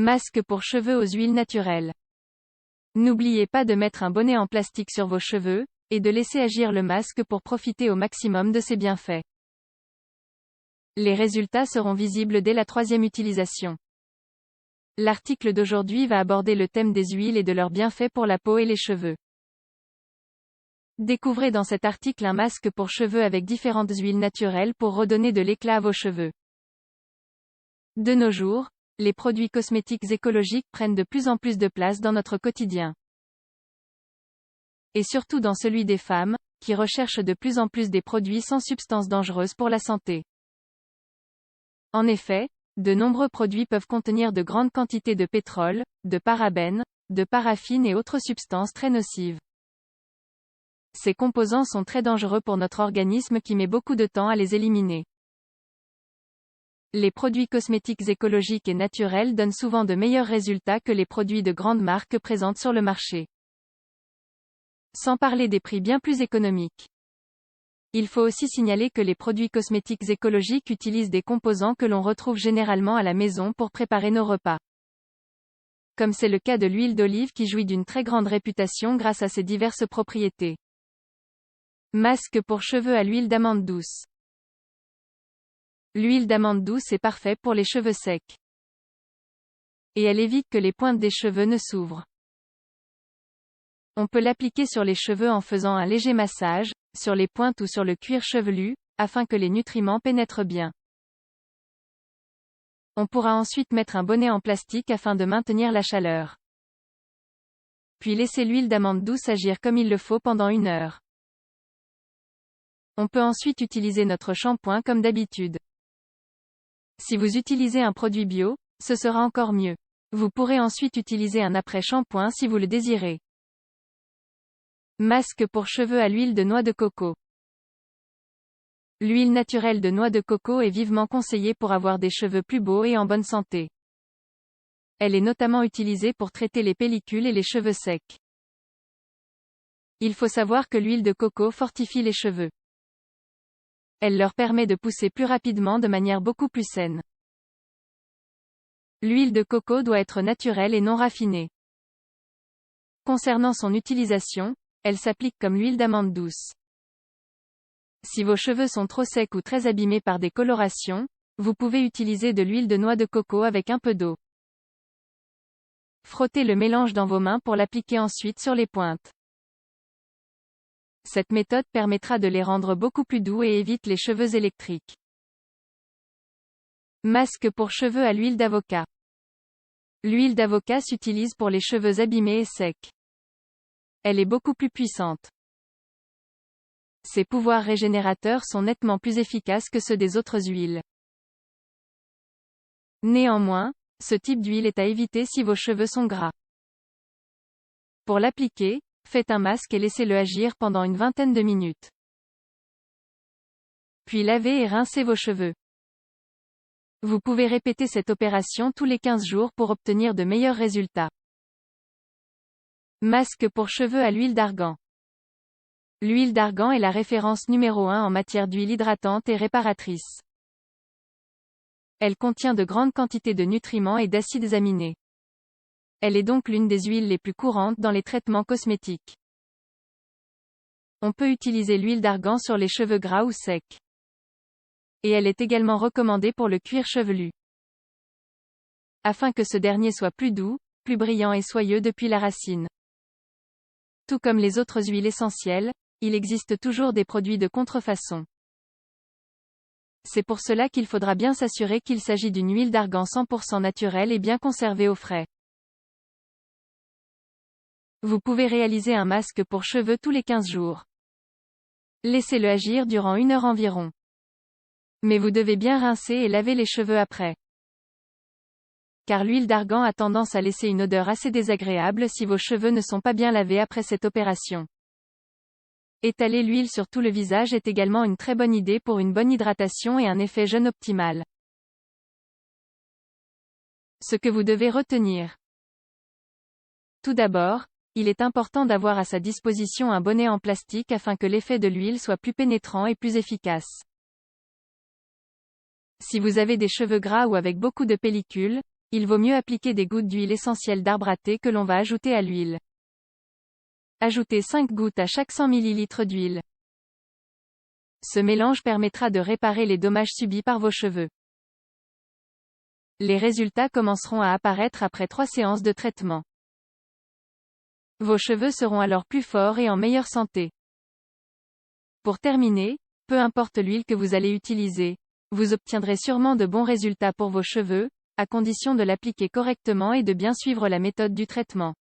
Masque pour cheveux aux huiles naturelles. N'oubliez pas de mettre un bonnet en plastique sur vos cheveux, et de laisser agir le masque pour profiter au maximum de ses bienfaits. Les résultats seront visibles dès la 3e utilisation. L'article d'aujourd'hui va aborder le thème des huiles et de leurs bienfaits pour la peau et les cheveux. Découvrez dans cet article un masque pour cheveux avec différentes huiles naturelles pour redonner de l'éclat à vos cheveux. De nos jours, les produits cosmétiques écologiques prennent de plus en plus de place dans notre quotidien. Et surtout dans celui des femmes, qui recherchent de plus en plus des produits sans substances dangereuses pour la santé. En effet, de nombreux produits peuvent contenir de grandes quantités de pétrole, de parabènes, de paraffine et autres substances très nocives. Ces composants sont très dangereux pour notre organisme qui met beaucoup de temps à les éliminer. Les produits cosmétiques écologiques et naturels donnent souvent de meilleurs résultats que les produits de grandes marques présentes sur le marché. Sans parler des prix bien plus économiques. Il faut aussi signaler que les produits cosmétiques écologiques utilisent des composants que l'on retrouve généralement à la maison pour préparer nos repas. Comme c'est le cas de l'huile d'olive qui jouit d'une très grande réputation grâce à ses diverses propriétés. Masque pour cheveux à l'huile d'amande douce. L'huile d'amande douce est parfaite pour les cheveux secs. Et elle évite que les pointes des cheveux ne s'ouvrent. On peut l'appliquer sur les cheveux en faisant un léger massage, sur les pointes ou sur le cuir chevelu, afin que les nutriments pénètrent bien. On pourra ensuite mettre un bonnet en plastique afin de maintenir la chaleur. Puis laisser l'huile d'amande douce agir comme il le faut pendant 1 heure. On peut ensuite utiliser notre shampoing comme d'habitude. Si vous utilisez un produit bio, ce sera encore mieux. Vous pourrez ensuite utiliser un après-shampoing si vous le désirez. Masque pour cheveux à l'huile de noix de coco. L'huile naturelle de noix de coco est vivement conseillée pour avoir des cheveux plus beaux et en bonne santé. Elle est notamment utilisée pour traiter les pellicules et les cheveux secs. Il faut savoir que l'huile de coco fortifie les cheveux. Elle leur permet de pousser plus rapidement de manière beaucoup plus saine. L'huile de coco doit être naturelle et non raffinée. Concernant son utilisation, elle s'applique comme l'huile d'amande douce. Si vos cheveux sont trop secs ou très abîmés par des colorations, vous pouvez utiliser de l'huile de noix de coco avec un peu d'eau. Frottez le mélange dans vos mains pour l'appliquer ensuite sur les pointes. Cette méthode permettra de les rendre beaucoup plus doux et évite les cheveux électriques. Masque pour cheveux à l'huile d'avocat. L'huile d'avocat s'utilise pour les cheveux abîmés et secs. Elle est beaucoup plus puissante. Ses pouvoirs régénérateurs sont nettement plus efficaces que ceux des autres huiles. Néanmoins, ce type d'huile est à éviter si vos cheveux sont gras. Pour l'appliquer, faites un masque et laissez-le agir pendant une vingtaine de minutes. Puis lavez et rincez vos cheveux. Vous pouvez répéter cette opération tous les 15 jours pour obtenir de meilleurs résultats. Masque pour cheveux à l'huile d'argan. L'huile d'argan est la référence numéro 1 en matière d'huile hydratante et réparatrice. Elle contient de grandes quantités de nutriments et d'acides aminés. Elle est donc l'une des huiles les plus courantes dans les traitements cosmétiques. On peut utiliser l'huile d'argan sur les cheveux gras ou secs. Et elle est également recommandée pour le cuir chevelu. Afin que ce dernier soit plus doux, plus brillant et soyeux depuis la racine. Tout comme les autres huiles essentielles, il existe toujours des produits de contrefaçon. C'est pour cela qu'il faudra bien s'assurer qu'il s'agit d'une huile d'argan 100% naturelle et bien conservée au frais. Vous pouvez réaliser un masque pour cheveux tous les 15 jours. Laissez-le agir durant 1 heure environ. Mais vous devez bien rincer et laver les cheveux après. Car l'huile d'argan a tendance à laisser une odeur assez désagréable si vos cheveux ne sont pas bien lavés après cette opération. Étaler l'huile sur tout le visage est également une très bonne idée pour une bonne hydratation et un effet jeune optimal. Ce que vous devez retenir. Tout d'abord, il est important d'avoir à sa disposition un bonnet en plastique afin que l'effet de l'huile soit plus pénétrant et plus efficace. Si vous avez des cheveux gras ou avec beaucoup de pellicules, Il vaut mieux appliquer des gouttes d'huile essentielle d'arbre à thé que l'on va ajouter à l'huile. Ajoutez 5 gouttes à chaque 100 ml d'huile. Ce mélange permettra de réparer les dommages subis par vos cheveux. Les résultats commenceront à apparaître après 3 séances de traitement. Vos cheveux seront alors plus forts et en meilleure santé. Pour terminer, peu importe l'huile que vous allez utiliser, vous obtiendrez sûrement de bons résultats pour vos cheveux, à condition de l'appliquer correctement et de bien suivre la méthode du traitement.